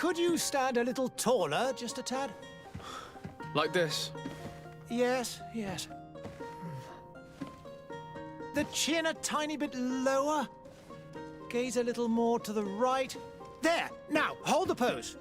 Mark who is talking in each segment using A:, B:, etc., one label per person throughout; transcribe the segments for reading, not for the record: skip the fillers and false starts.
A: Could you stand a little taller, just a tad?
B: Like this?
A: Yes, yes. The chin a tiny bit lower. Gaze a little more to the right. There! Now, hold the pose.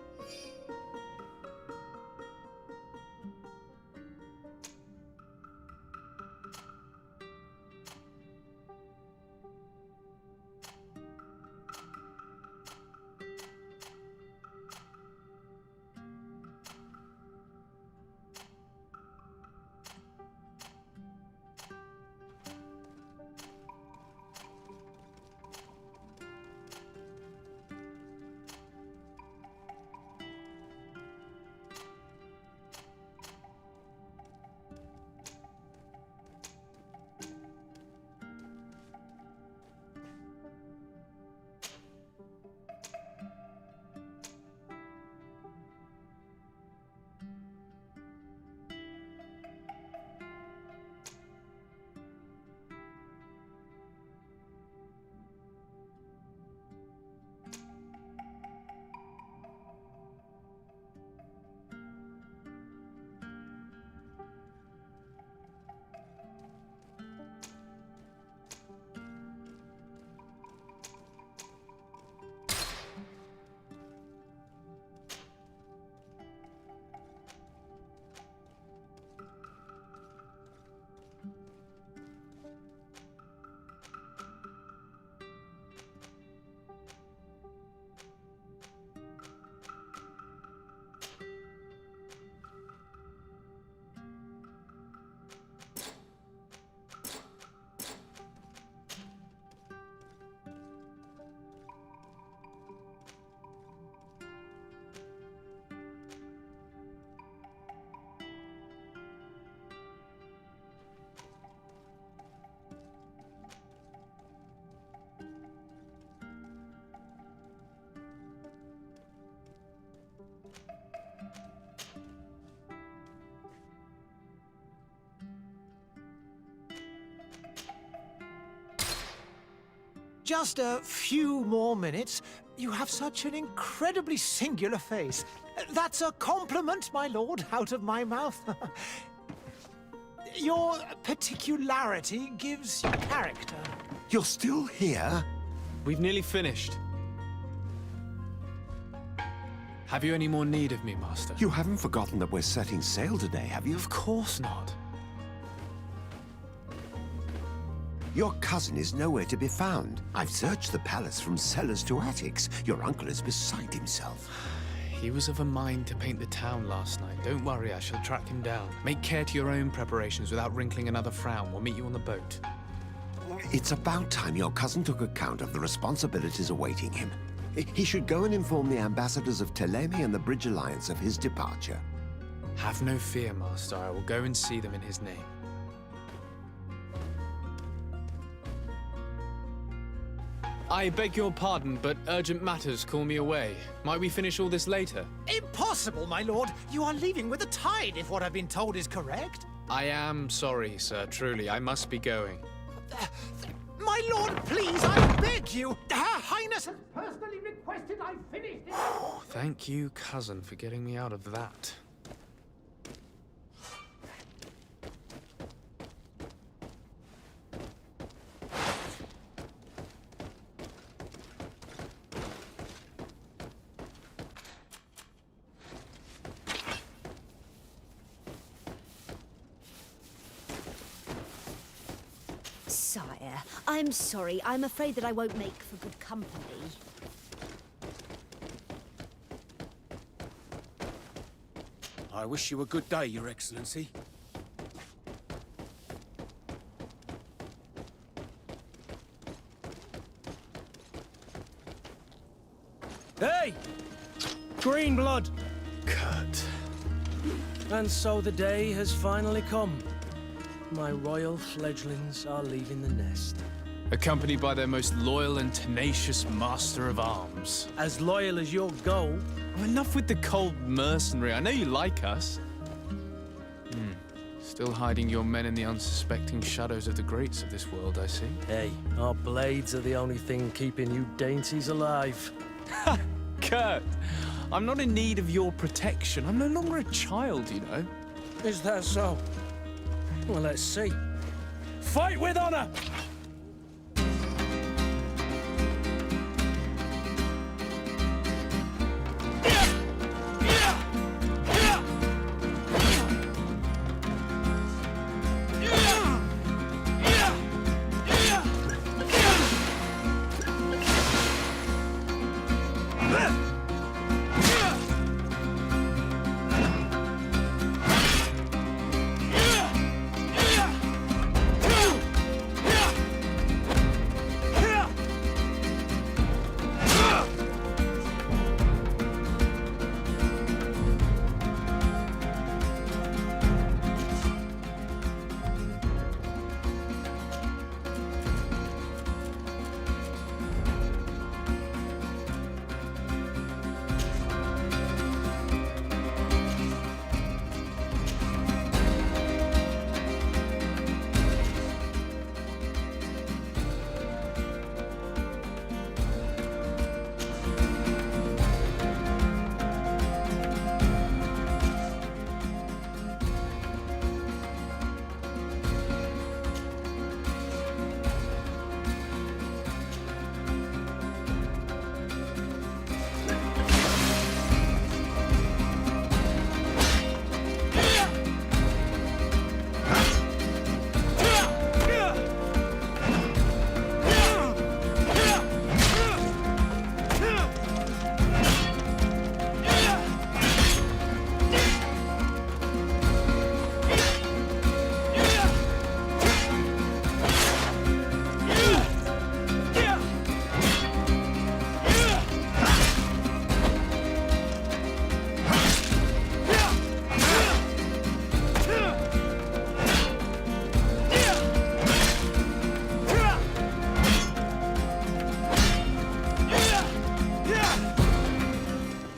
A: Just a few more minutes. You have such an incredibly singular face. That's a compliment, my lord, out of my mouth. Your particularity gives you character.
C: You're still here?
B: We've nearly finished. Have you any more need of me, Master?
C: You haven't forgotten that we're setting sail today, have you?
B: Of course not.
C: Your cousin is nowhere to be found. I've searched the palace from cellars to attics. Your uncle is beside himself.
B: He was of a mind to paint the town last night. Don't worry, I shall track him down. Make care to your own preparations without wrinkling another frown. We'll meet you on the boat.
C: It's about time your cousin took account of the responsibilities awaiting him. He should go and inform the ambassadors of Telemi and the Bridge Alliance of his departure.
B: Have no fear, Master. I will go and see them in his name. I beg your pardon, but urgent matters call me away. Might we finish all this later?
A: Impossible, my lord. You are leaving with the tide, if what I've been told is correct.
B: I am sorry, sir. Truly, I must be going.
A: My lord, please, I beg you. Her Highness has personally requested I finish this.
B: Thank you, cousin, for getting me out of that.
D: Sire, I'm sorry. I'm afraid that I won't make for good company.
E: I wish you a good day, Your Excellency. Hey! Green blood!
B: Kurt.
E: And so the day has finally come. My royal fledglings are leaving the nest.
B: Accompanied by their most loyal and tenacious master of arms.
E: As loyal as your gold.
B: Oh, enough with the cold mercenary. I know you like us. Still hiding your men in the unsuspecting shadows of the greats of this world, I see.
E: Hey, our blades are the only thing keeping you dainties alive.
B: Kurt! I'm not in need of your protection. I'm no longer a child, you know.
E: Is that so? Well, let's see. Fight with honor!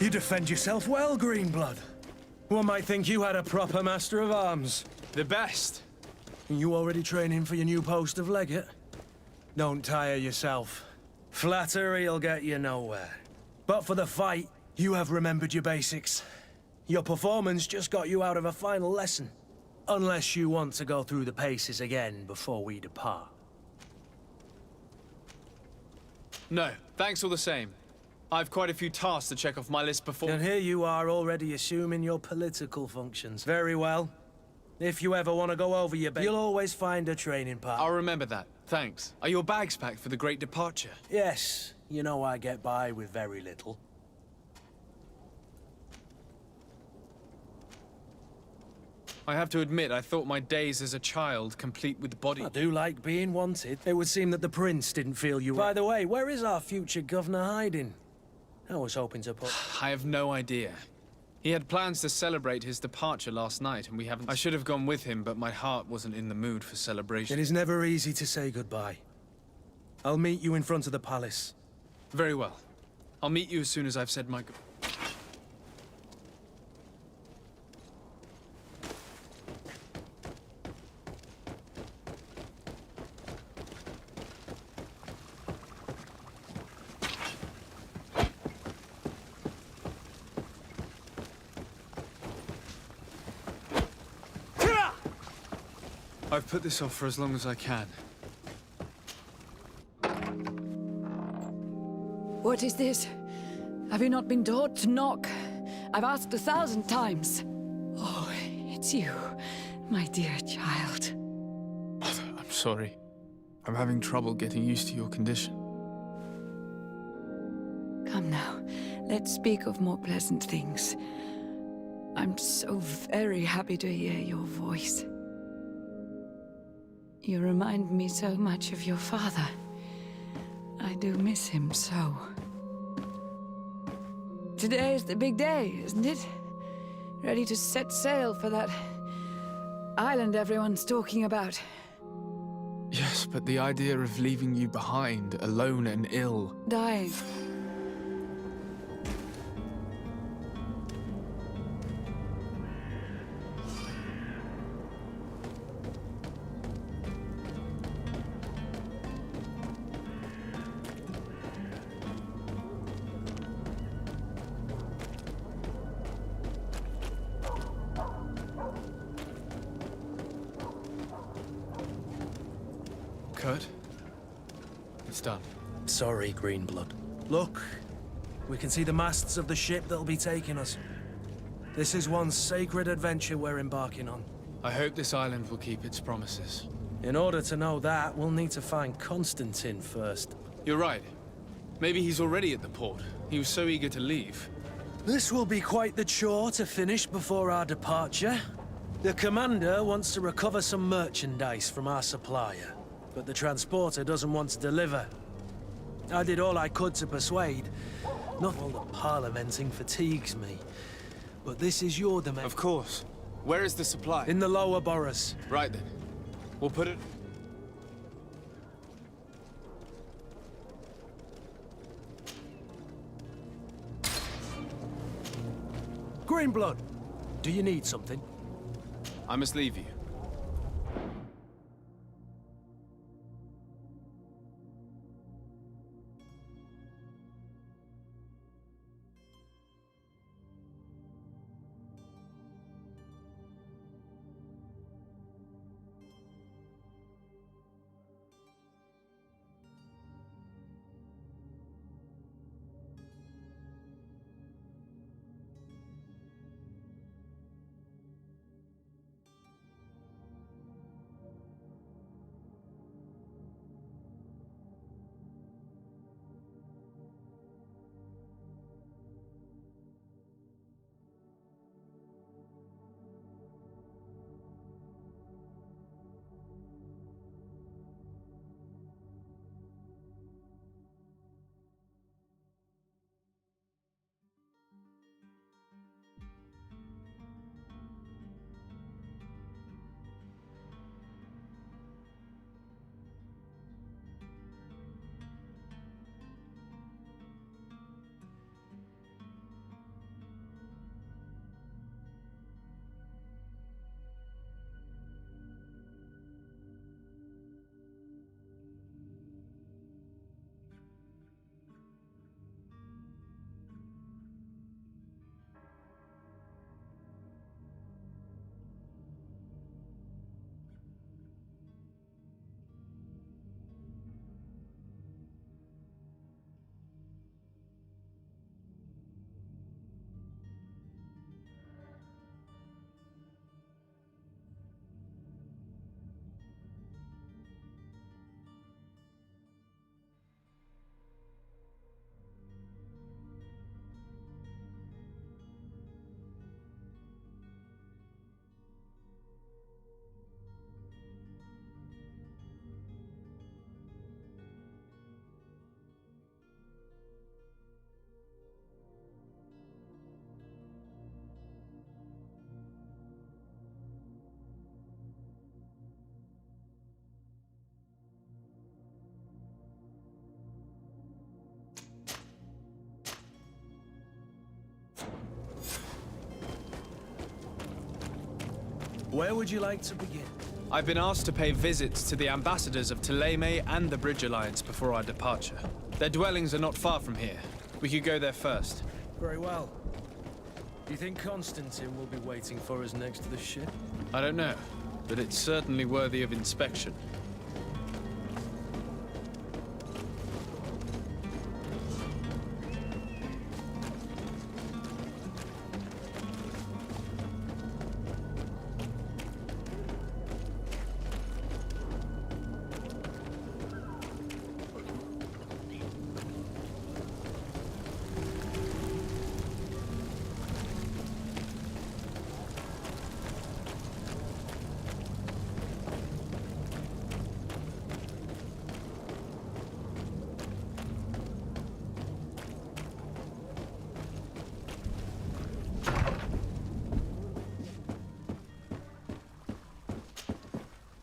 E: You defend yourself well, Greenblood. One might think you had a proper master of arms.
B: The best.
E: You already training for your new post of legate? Don't tire yourself. Flattery'll get you nowhere. But for the fight, you have remembered your basics. Your performance just got you out of a final lesson. Unless you want to go through the paces again before we depart.
B: No, thanks all the same. I've quite a few tasks to check off my list before...
E: And here you are already assuming your political functions. Very well. If you ever want to go over your you'll always find a training partner.
B: I'll remember that. Thanks. Are your bags packed for the great departure?
E: Yes. You know I get by with very little.
B: I have to admit, I thought my days as a child, complete with the body...
E: I do like being wanted. It would seem that the prince didn't feel you... By the way, where is our future governor hiding? I was hoping to put...
B: I have no idea. He had plans to celebrate his departure last night, and we haven't... I should have gone with him, but my heart wasn't in the mood for celebration.
E: It is never easy to say goodbye. I'll meet you in front of the palace.
B: Very well. I'll meet you as soon as I've said my... I've put this off for as long as I can.
F: What is this? Have you not been taught to knock? I've asked 1,000 times. Oh, it's you, my dear child.
B: Mother, I'm sorry. I'm having trouble getting used to your condition.
F: Come now, let's speak of more pleasant things. I'm so very happy to hear your voice. You remind me so much of your father. I do miss him so. Today is the big day, isn't it? Ready to set sail for that island everyone's talking about.
B: Yes, but the idea of leaving you behind, alone and ill...
F: Dying.
B: Kurt. It's done.
E: Sorry, Greenblood. Look, we can see the masts of the ship that'll be taking us. This is one sacred adventure we're embarking on.
B: I hope this island will keep its promises.
E: In order to know that, we'll need to find Constantine first.
B: You're right. Maybe he's already at the port. He was so eager to leave.
E: This will be quite the chore to finish before our departure. The commander wants to recover some merchandise from our supplier, but the transporter doesn't want to deliver. I did all I could to persuade. Not all the parliamenting fatigues me. But this is your domain.
B: Of course. Where is the supply?
E: In the lower boroughs.
B: Right then. We'll put it...
E: Greenblood, do you need something?
B: I must leave you.
E: Where would you like to begin?
B: I've been asked to pay visits to the ambassadors of Thélème and the Bridge Alliance before our departure. Their dwellings are not far from here. We could go there first.
E: Very well. Do you think Constantine will be waiting for us next to the ship?
B: I don't know, but it's certainly worthy of inspection.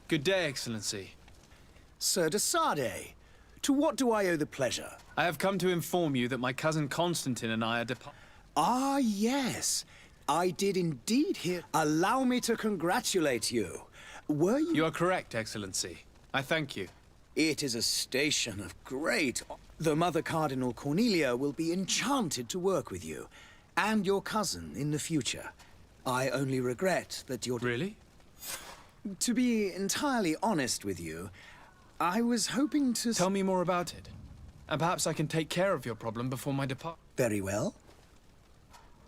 B: Good day, Excellency.
G: Sir de Sade, to what do I owe the pleasure?
B: I have come to inform you that my cousin Constantine and I are
G: Ah, yes. I did indeed hear... Allow me to congratulate you. Were you...
B: You are correct, Excellency. I thank you.
G: It is a station of great... The Mother Cardinal Cornelia will be enchanted to work with you, and your cousin in the future. I only regret that you're...
B: Really?
G: To be entirely honest with you, I was hoping to...
B: Tell me more about it. And perhaps I can take care of your problem before my departure.
G: Very well.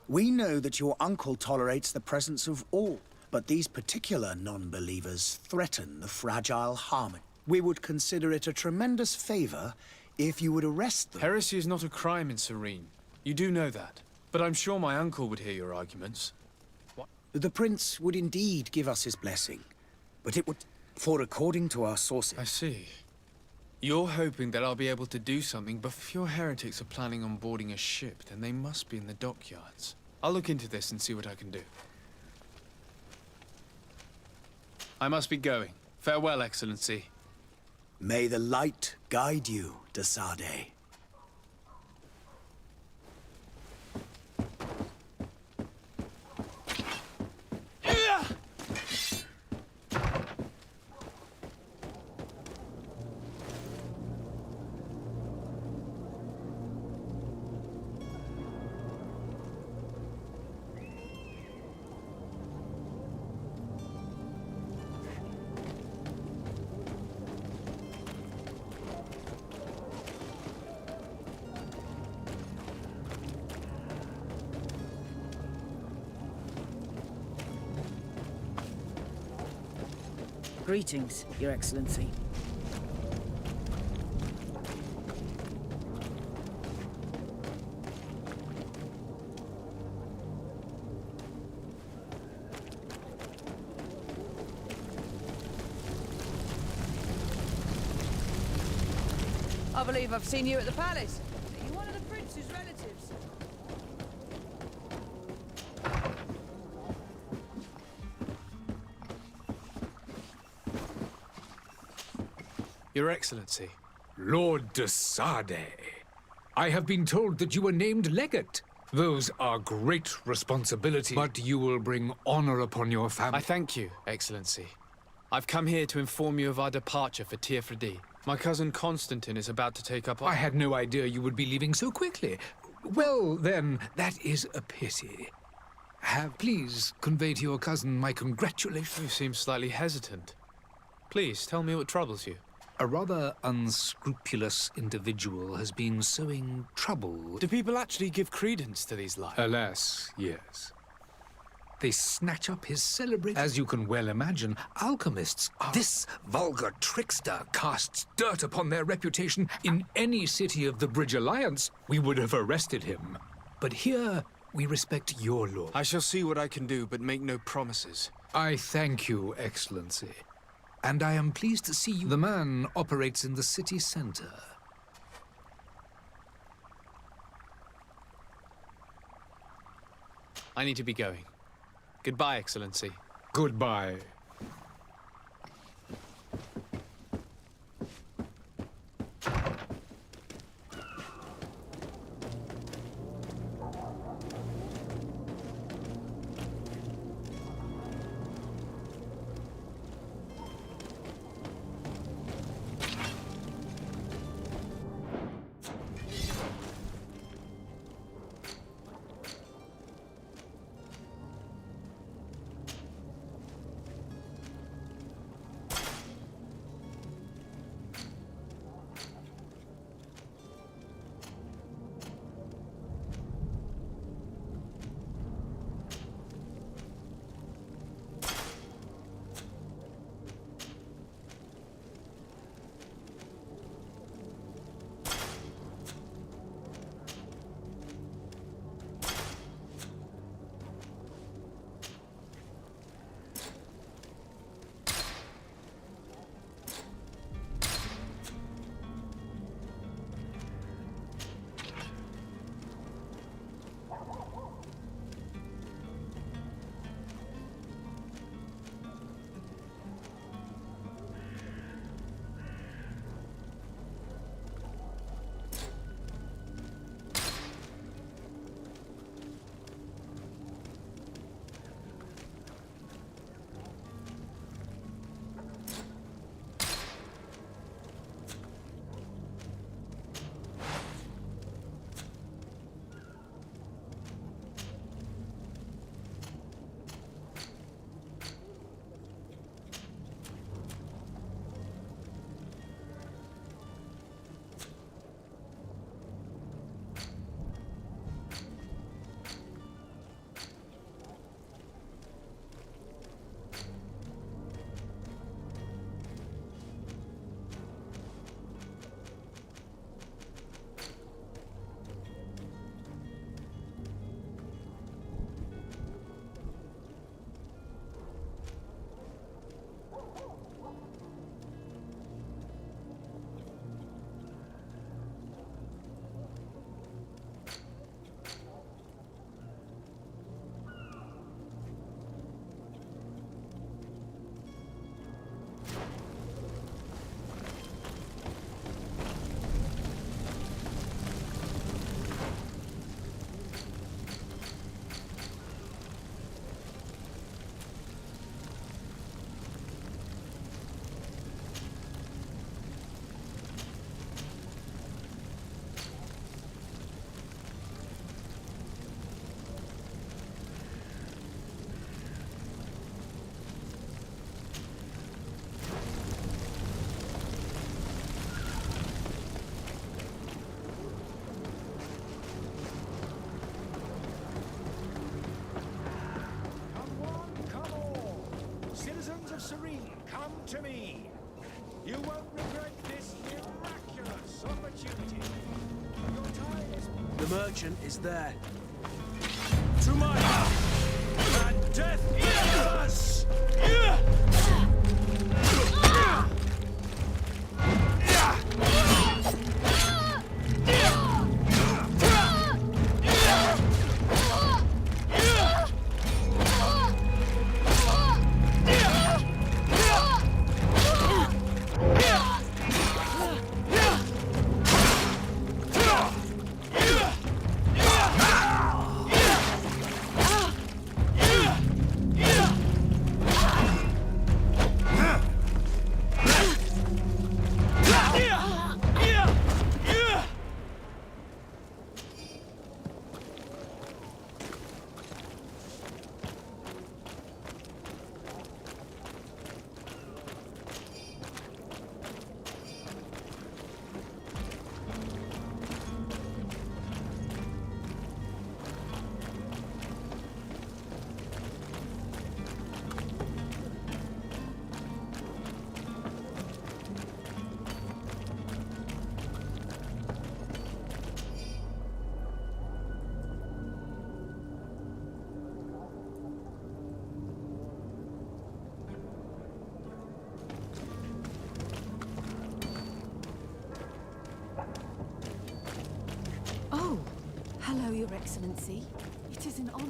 G: We know that your uncle tolerates the presence of all, but these particular non-believers threaten the fragile harmony. We would consider it a tremendous favor if you would arrest them.
B: Heresy is not a crime in Serene. You do know that. But I'm sure my uncle would hear your arguments.
G: The prince would indeed give us his blessing, but it would... For according to our sources...
B: I see. You're hoping that I'll be able to do something, but if your heretics are planning on boarding a ship, then they must be in the dockyards. I'll look into this and see what I can do. I must be going. Farewell, Excellency.
G: May the light guide you, de Sade.
H: Greetings, Your Excellency. I believe I've seen you at the palace. Are you one of the prince's relatives?
B: Your Excellency.
I: Lord de Sade, I have been told that you were named legate. Those are great responsibilities, but you will bring honor upon your family.
B: I thank you, Excellency. I've come here to inform you of our departure for Teofredi. My cousin Constantine is about to take up...
I: I had no idea you would be leaving so quickly. Well, then, that is a pity. Please convey to your cousin my congratulations.
B: You seem slightly hesitant. Please, tell me what troubles you.
I: A rather unscrupulous individual has been sowing trouble.
B: Do people actually give credence to these lies?
I: Alas, yes. They snatch up his celebrated... As you can well imagine, alchemists are... This vulgar trickster casts dirt upon their reputation. In any city of the Bridge Alliance, we would have arrested him. But here, we respect your law.
B: I shall see what I can do, but make no promises.
I: I thank you, Excellency. And I am pleased to see you. The man operates in the city center.
B: I need to be going. Goodbye, Excellency.
I: Goodbye.
J: Serene, come to me. You won't regret this miraculous opportunity. Your time is...
E: The merchant is there. To my and death is us!
D: Oh, hello, Your Excellency. It is an honor.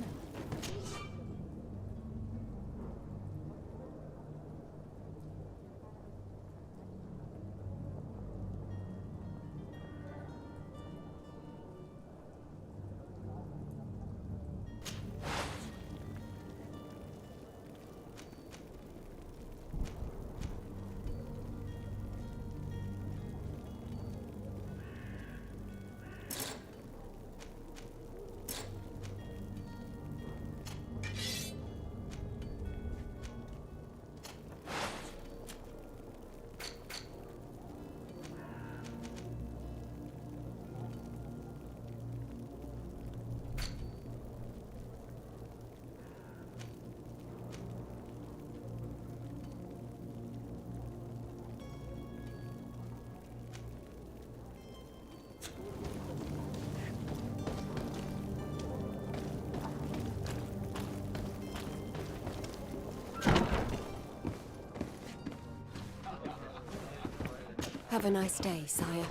K: Have a nice day, sire.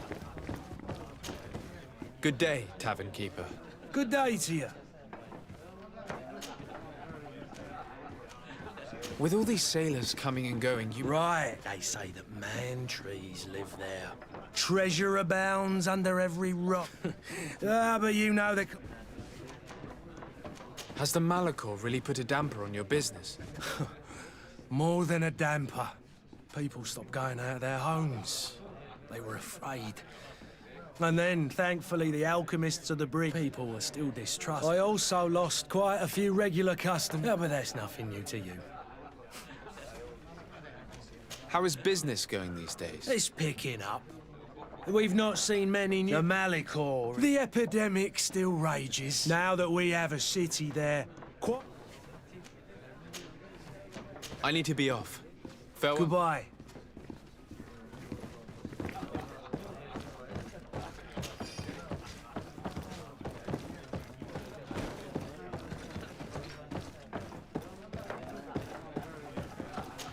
B: Good day, tavern keeper.
E: Good day to you.
B: With all these sailors coming and going, you...
E: Right, they say that man trees live there. Treasure abounds under every rock. But you know that...
B: Has the Malachor really put a damper on your business?
E: More than a damper. People stopped going out of their homes. They were afraid. And then, thankfully, the alchemists of the bridge people were still distrustful. I also lost quite a few regular customers. Yeah, but that's nothing new to you.
B: How is business going these days?
E: It's picking up. We've not seen many new... The Malachor. The epidemic still rages. Now that we have a city there...
B: I need to be off. Farewell.
E: Goodbye.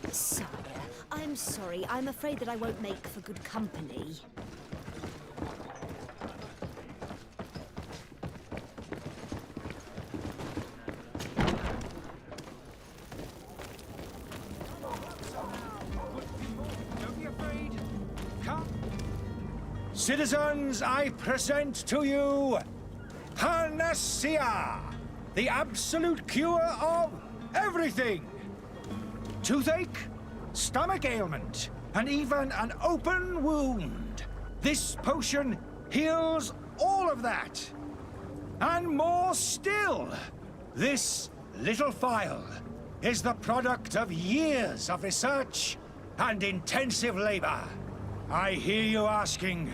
D: Sire, I'm sorry. I'm afraid that I won't make for good company.
J: Citizens, I present to you Panacea, the absolute cure of everything. Toothache, stomach ailment, and even an open wound. This potion heals all of that. And more still. This little phial is the product of years of research and intensive labor. I hear you asking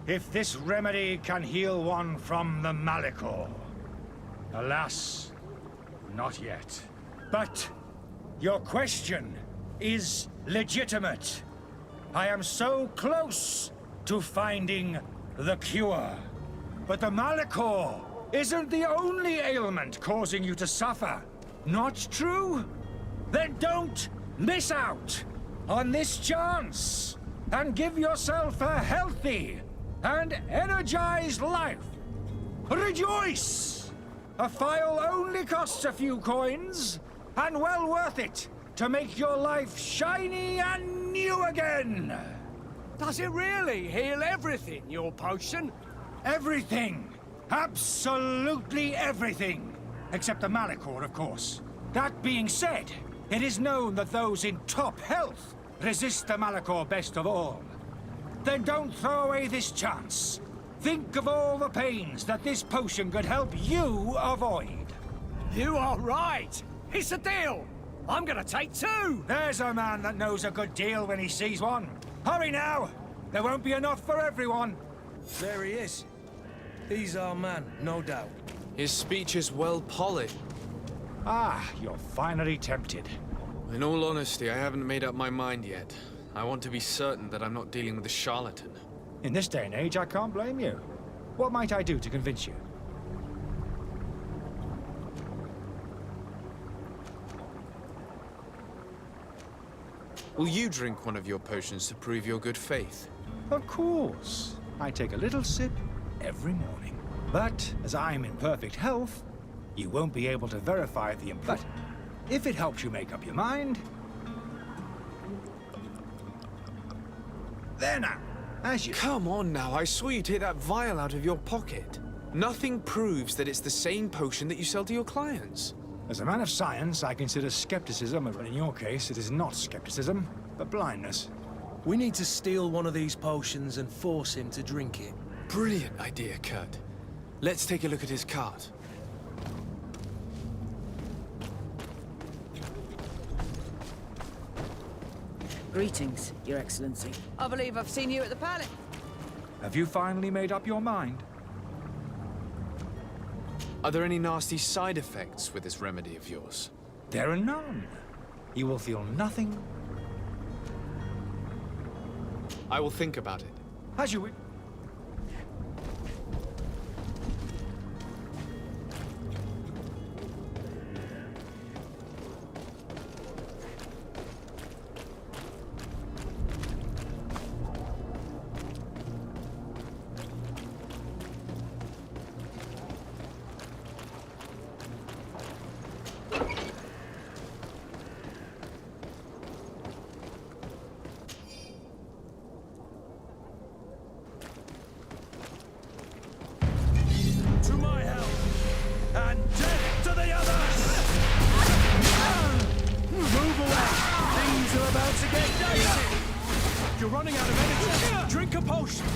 J: if this remedy can heal one from the Malachor. Alas, not yet. But your question is legitimate. I am so close to finding the cure. But the Malachor isn't the only ailment causing you to suffer. Not true? Then don't miss out on this chance and give yourself a healthy and energized life. Rejoice! A phial only costs a few coins, and well worth it to make your life shiny and new again.
L: Does it really heal everything, your potion?
J: Everything. Absolutely everything. Except the Malachor, of course. That being said, it is known that those in top health resist the Malachor best of all. Then don't throw away this chance. Think of all the pains that this potion could help you avoid.
L: You are right. It's a deal. I'm gonna take 2.
J: There's a man that knows a good deal when he sees one. Hurry now. There won't be enough for everyone.
E: There he is. He's our man, no doubt.
B: His speech is well polished.
J: Ah, you're finally tempted.
B: In all honesty, I haven't made up my mind yet. I want to be certain that I'm not dealing with a charlatan.
J: In this day and age, I can't blame you. What might I do to convince you?
B: Will you drink one of your potions to prove your good faith?
J: Of course. I take a little sip every morning. But as I'm in perfect health, you won't be able to verify the But if it helps you make up your mind... There now, as you...
B: Come on now, I swear you take that vial out of your pocket. Nothing proves that it's the same potion that you sell to your clients.
J: As a man of science, I consider skepticism, but in your case, it is not skepticism, but blindness.
E: We need to steal one of these potions and force him to drink it.
B: Brilliant idea, Kurt. Let's take a look at his cart.
H: Greetings, Your Excellency. I believe I've seen you at the palace.
J: Have you finally made up your mind?
B: Are there any nasty side effects with this remedy of yours?
J: There are none. You will feel nothing.
B: I will think about it.
J: As you...
E: To my help! And death to the others! Move away! Things are about to get dicey! You're running out of energy! Drink a potion!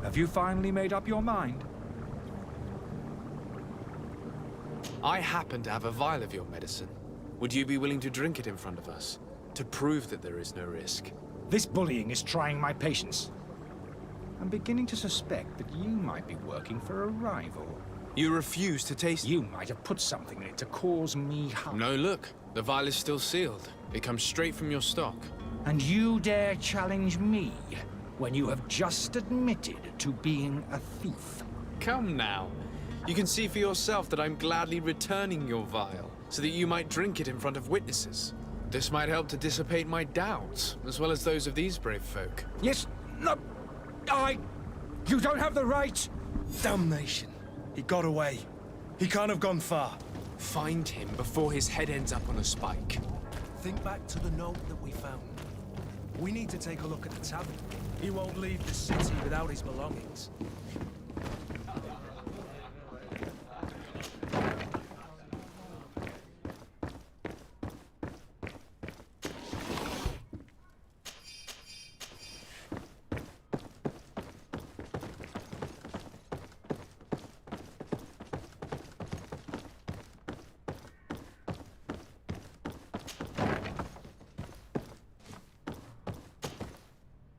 J: Have you finally made up your mind?
B: I happen to have a vial of your medicine. Would you be willing to drink it in front of us? To prove that there is no risk?
J: This bullying is trying my patience. I'm beginning to suspect that you might be working for a rival.
B: You refuse to taste...
J: You might have put something in it to cause me harm.
B: No, look. The vial is still sealed. It comes straight from your stock.
J: And you dare challenge me when you have just admitted to being a thief?
B: Come now. You can see for yourself that I'm gladly returning your vial, so that you might drink it in front of witnesses. This might help to dissipate my doubts, as well as those of these brave folk.
J: Yes, no, You don't have the right!
E: Damnation. He got away. He can't have gone far.
B: Find him before his head ends up on a spike.
E: Think back to the note that we found. We need to take a look at the tavern. He won't leave the city without his belongings.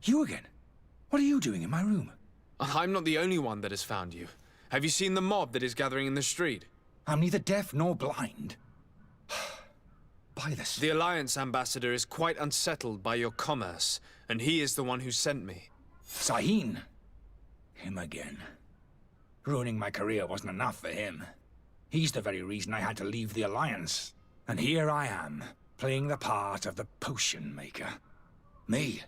J: You again? What are you doing in my room?
B: I'm not the only one that has found you. Have you seen the mob that is gathering in the street?
J: I'm neither deaf nor blind. By this...
B: The Alliance ambassador is quite unsettled by your commerce, and he is the one who sent me.
J: Sahin. Him again. Ruining my career wasn't enough for him. He's the very reason I had to leave the Alliance. And here I am, playing the part of the potion maker. Me,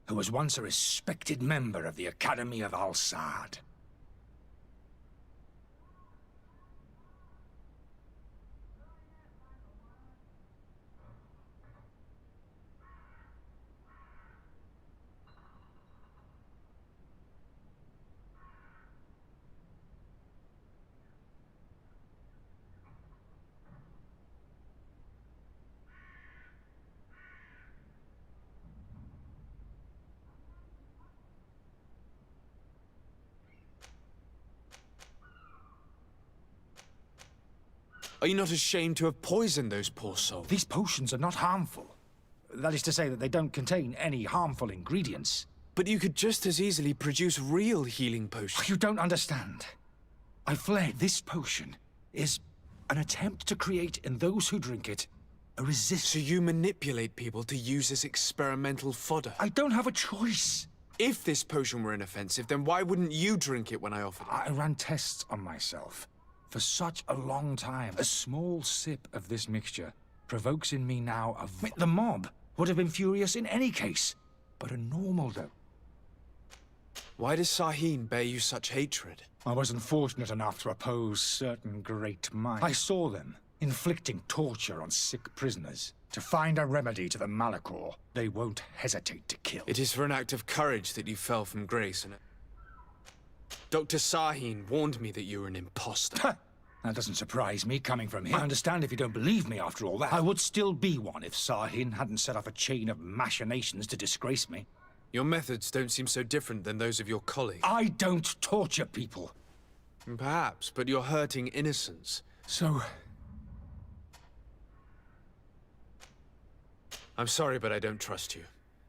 J: who was once a respected member of the Academy of Al-Saad.
B: Are you not ashamed to have poisoned those poor souls?
J: These potions are not harmful. That is to say that they don't contain any harmful ingredients.
B: But you could just as easily produce real healing potions.
J: You don't understand. I fled. This potion is an attempt to create in those who drink it a resistance.
B: So you manipulate people to use as experimental fodder?
J: I don't have a choice.
B: If this potion were inoffensive, then why wouldn't you drink it when I offered it?
J: I ran tests on myself. For such a long time, a small sip of this mixture provokes in me now the mob would have been furious in any case, but a normal dose.
B: Why does Sahin bear you such hatred?
J: I wasn't fortunate enough to oppose certain great minds. I saw them inflicting torture on sick prisoners. To find a remedy to the Malachor, they won't hesitate to kill.
B: It is for an act of courage that you fell from grace, and Dr. Sahin warned me that you were an imposter.
J: That doesn't surprise me, coming from him. I understand if you don't believe me after all that. I would still be one if Sahin hadn't set off a chain of machinations to disgrace me.
B: Your methods don't seem so different than those of your colleagues.
J: I don't torture people.
B: Perhaps, but you're hurting innocents.
J: So...
B: I'm sorry, but I don't trust you.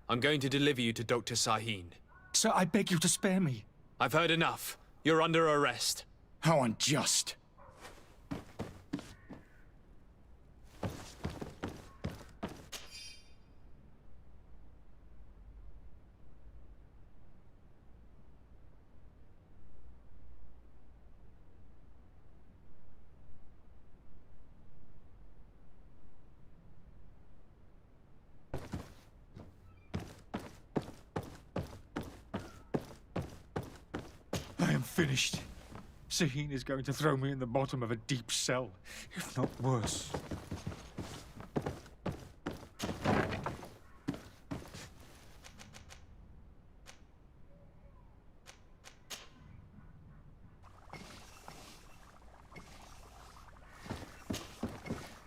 B: I'm going to deliver you to Dr. Sahin.
J: Sir, I beg you to spare me.
B: I've heard enough. You're under arrest.
J: How unjust. I am finished. Sahin is going to throw me in the bottom of a deep cell, if not worse.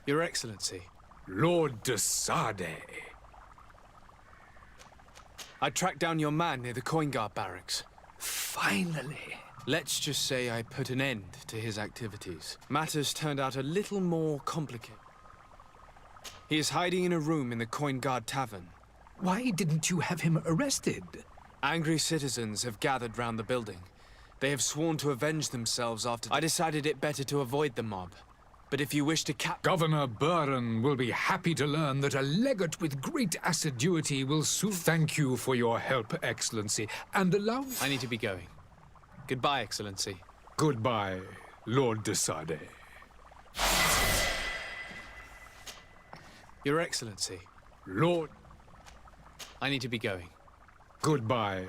B: Your Excellency.
I: Lord de Sade.
B: I tracked down your man near the Coin Guard barracks.
I: Finally.
B: Let's just say I put an end to his activities. Matters turned out a little more complicated. He is hiding in a room in the Coin Guard Tavern.
I: Why didn't you have him arrested?
B: Angry citizens have gathered round the building. They have sworn to avenge themselves after... I decided it better to avoid the mob. But if you wish to
I: Governor Burren will be happy to learn that a legate with great assiduity will soon... Thank you for your help, Excellency, and allow...
B: I need to be going. Goodbye, Excellency.
I: Goodbye, Lord de Sade.
B: Your Excellency.
I: Lord...
B: I need to be going.
I: Goodbye,